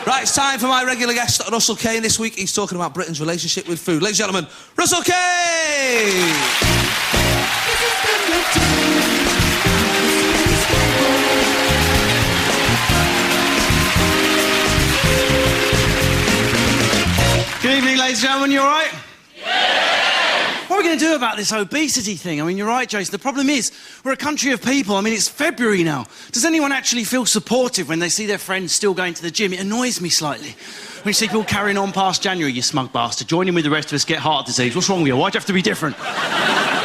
Right, it's time for my regular guest, Russell Kane. This week, he's talking about Britain's relationship with food. Ladies and gentlemen, Russell Kane! Good evening, ladies and gentlemen. You all right? What are we going to do about this obesity thing? I mean, you're right, Jason. The problem is, we're a country of people. I mean, it's February now. Does anyone actually feel supportive when they see their friends still going to the gym? It annoys me slightly. When you see people carrying on past January, you smug bastard. Join in with the rest of us, get heart disease. What's wrong with you? Why'd you have to be different?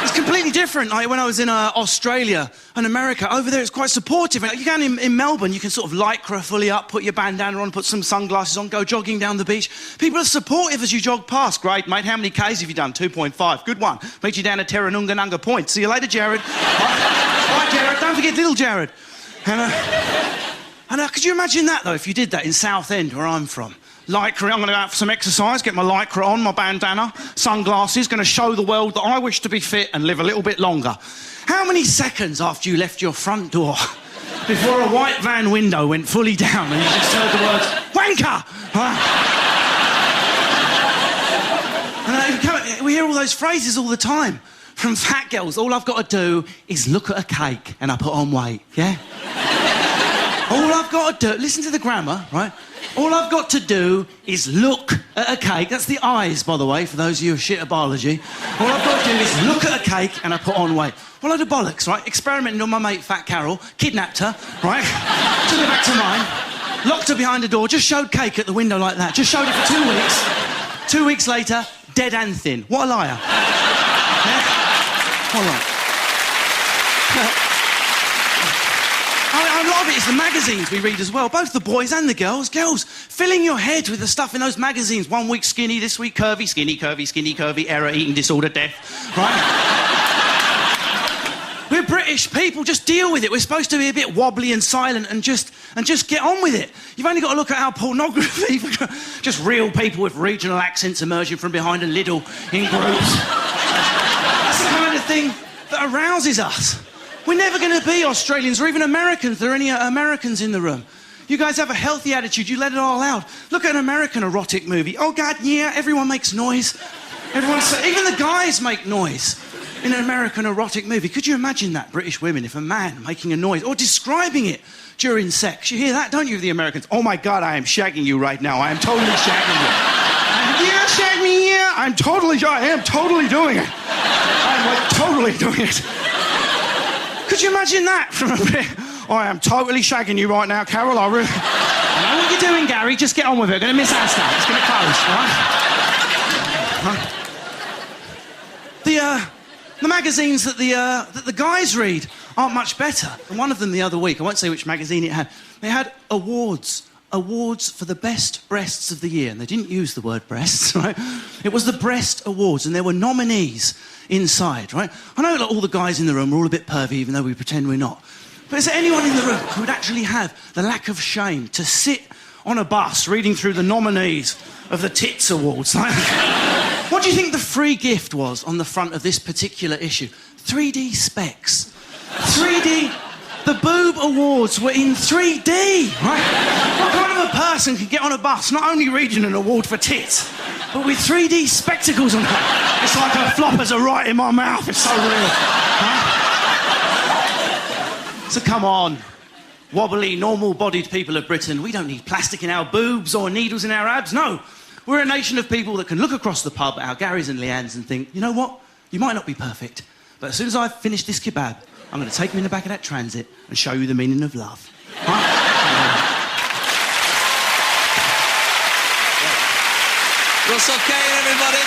It's completely different. When I was in Australia and America, over there it's quite supportive. You can in Melbourne, you can sort of lycra fully up, put your bandana on, put some sunglasses on, go jogging down the beach. People are supportive as you jog past. Great, mate. How many Ks have you done? 2.5. Good one. Meet you down at Terranunga Point. See you later, Jared. Bye, Jared. Don't forget little Jared. And could you imagine that, though, if you did that in Southend, where I'm from? Lycra, I'm going to go out for some exercise, get my lycra on, my bandana, sunglasses, going to show the world that I wish to be fit and live a little bit longer. How many seconds after you left your front door before a white van window went fully down and you just heard the words, wanker? And we hear all those phrases all the time from fat girls. All I've got to do is look at a cake and I put on weight, yeah? All I've got to do, listen to the grammar, right? All I've got to do is look at a cake. That's the eyes, by the way, for those of you who are shit at biology. All I've got to do is look at a cake and I put on weight. A load of bollocks, right? Experimenting on my mate, Fat Carol, kidnapped her, right? Took her back to mine, locked her behind a door, just showed cake at the window like that. Just showed it for 2 weeks. 2 weeks later, dead and thin. What a liar. Yeah? What a liar. A lot of it is the magazines we read as well, both the boys and the girls. Girls, filling your head with the stuff in those magazines. 1 week skinny, this week curvy, skinny, curvy, skinny, curvy, error, eating disorder, death, right? We're British people, just deal with it. We're supposed to be a bit wobbly and silent and just get on with it. You've only got to look at our pornography. Just real people with regional accents emerging from behind a Lidl in groups. That's the kind of thing that arouses us. We're never going to be Australians or even Americans. Are there any Americans in the room? You guys have a healthy attitude. You let it all out. Look at an American erotic movie. Oh, God, yeah, everyone makes noise. Even the guys make noise in an American erotic movie. Could you imagine that, British women, if a man making a noise or describing it during sex? You hear that, don't you, the Americans? Oh, my God, I am shagging you right now. I am totally shagging you. Yeah, shag me, yeah. I am totally doing it. I'm totally doing it. Could you imagine that from a bit? I am totally shagging you right now, Carol. I know what you're doing, Gary. Just get on with it. We're going to miss our stuff. It's going to close, right? The magazines that the guys read aren't much better. And one of them the other week, I won't say which magazine it had, they had awards for the best breasts of the year. And they didn't use the word breasts, right? It was the Breast Awards, and there were nominees inside, right? I know that all the guys in the room are all a bit pervy, even though we pretend we're not. But is there anyone in the room who would actually have the lack of shame to sit on a bus reading through the nominees of the Tits Awards? What do you think the free gift was on the front of this particular issue? 3D specs. 3D... The Boob Awards were in 3D, right? What kind of a person could get on a bus not only reading an award for tits, but with 3D spectacles on? It's like her floppers are right in my mouth. It's so real. Huh? So come on, wobbly, normal-bodied people of Britain, we don't need plastic in our boobs or needles in our abs. No, we're a nation of people that can look across the pub at our Garys and Leannes and think, you know what? You might not be perfect, but as soon as I've finished this kebab, I'm going to take you in the back of that transit and show you the meaning of love. Huh? Russell Kane, everybody.